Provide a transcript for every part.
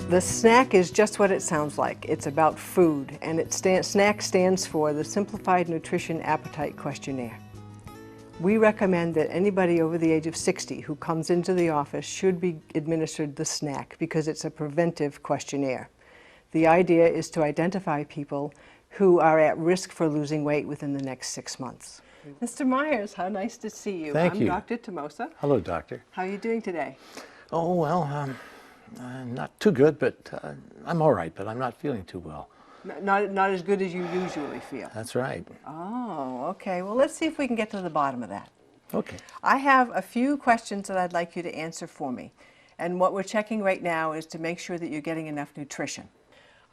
The snack is just what it sounds like. It's about food, and SNAQ stands for the Simplified Nutrition Appetite Questionnaire. We recommend that anybody over the age of 60 who comes into the office should be administered the SNAQ because it's a preventive questionnaire. The idea is to identify people who are at risk for losing weight within the next 6 months. Mr. Myers, how nice to see you. Thank you. I'm Dr. Tomosa. Hello, doctor. How are you doing today? Oh, well, not too good, but I'm all right, but I'm not feeling too well. Not as good as you usually feel. That's right. Oh, okay. Well, let's see if we can get to the bottom of that. Okay. I have a few questions that I'd like you to answer for me. And what we're checking right now is to make sure that you're getting enough nutrition.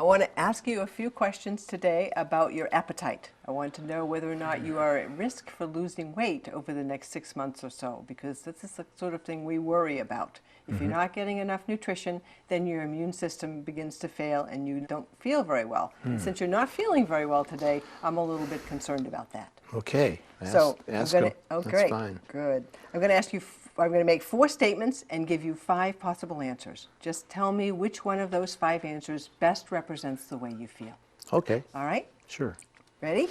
I want to ask you a few questions today about your appetite. I want to know whether or not you are at risk for losing weight over the next 6 months or so, because this is the sort of thing we worry about. If you're not getting enough nutrition, then your immune system begins to fail and you don't feel very well. Since you're not feeling very well today, I'm a little bit concerned about that. Okay. That's great. Fine. Good. I'm going to ask you, I'm going to make 4 statements and give you 5 possible answers. Just tell me which one of those 5 answers best represents the way you feel. Okay. All right? Sure. Ready?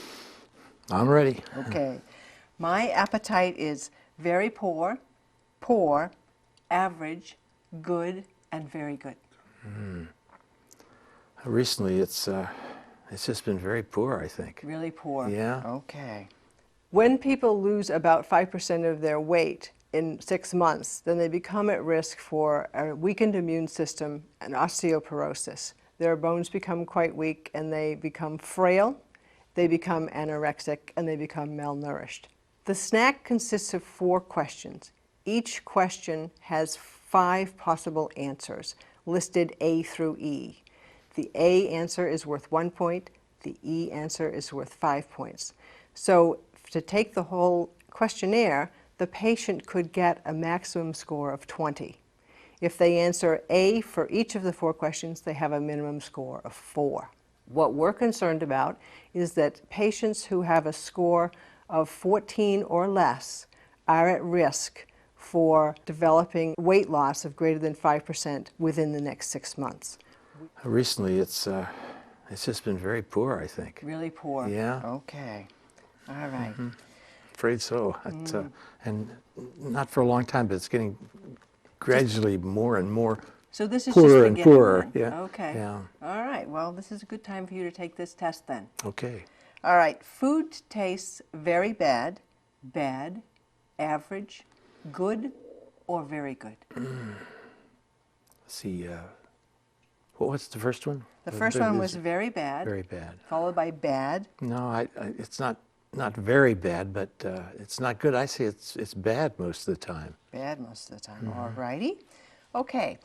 I'm ready. Okay. My appetite is very poor, poor, average, good, and very good. Recently, it's just been very poor, I think. Really poor? Yeah. Okay. When people lose about 5% of their weight in 6 months, then they become at risk for a weakened immune system and osteoporosis. Their bones become quite weak and they become frail, they become anorexic, and they become malnourished. The SNAQ consists of 4 questions. Each question has 5 possible answers, listed A through E. The A answer is worth 1 point, the E answer is worth 5 points. So to take the whole questionnaire, the patient could get a maximum score of 20. If they answer A for each of the 4 questions, they have a minimum score of 4. What we're concerned about is that patients who have a score of 14 or less are at risk for developing weight loss of greater than 5% within the next 6 months. Recently, it's just been very poor, I think. Really poor? Yeah. Okay. All right. Afraid so. And not for a long time, but it's getting gradually more and more So this is poorer just and beginning poorer. then. Yeah. Okay. Yeah. All right. Well, this is a good time for you to take this test then. Okay. All right. Food tastes very bad, bad, average, good, or very good? Let's see. What was the first one? The first one was very bad. Very bad. Followed by bad. No, it's not very bad, but it's not good. I say it's bad most of the time. Bad most of the time. All righty. Okay.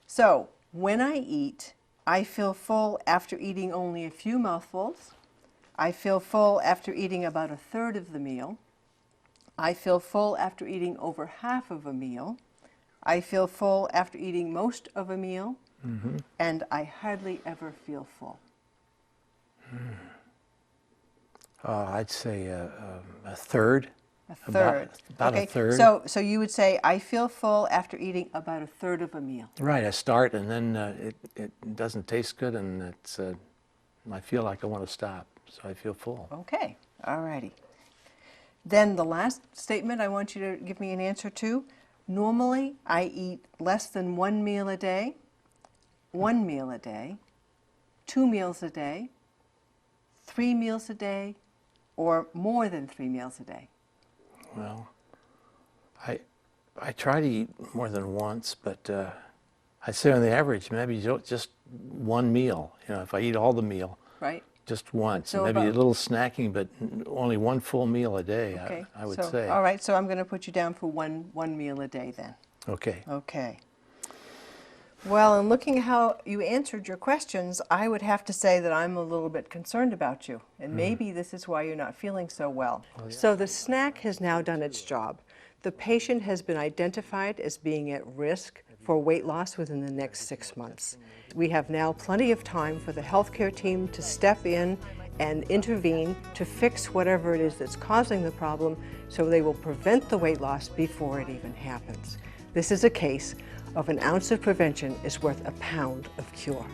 So when I eat, I feel full after eating only a few mouthfuls. I feel full after eating about a third of the meal. I feel full after eating over half of a meal. I feel full after eating most of a meal. And I hardly ever feel full. I'd say a third. A third. About okay. a third. So you would say, I feel full after eating about a third of a meal. Right. I start and then it doesn't taste good and I feel like I want to stop. So I feel full. Okay. All righty. Then the last statement I want you to give me an answer to. Normally, I eat less than 1 meal a day, 1 meal a day, 2 meals a day, 3 meals a day, or more than 3 meals a day. Well, I try to eat more than once, but I'd say on the average, maybe just 1 meal. You know, if I eat all the meal. Right. Just once, So and maybe about, a little snacking, but only 1 full meal a day, okay. I would say. All right, so I'm going to put you down for one meal a day then. Okay. Okay. Well, in looking at how you answered your questions, I would have to say that I'm a little bit concerned about you, and maybe this is why you're not feeling so well. Yeah. So the SNAQ has now done its job. The patient has been identified as being at risk for weight loss within the next 6 months. We have now plenty of time for the healthcare team to step in and intervene to fix whatever it is that's causing the problem, so they will prevent the weight loss before it even happens. This is a case of an ounce of prevention is worth a pound of cure.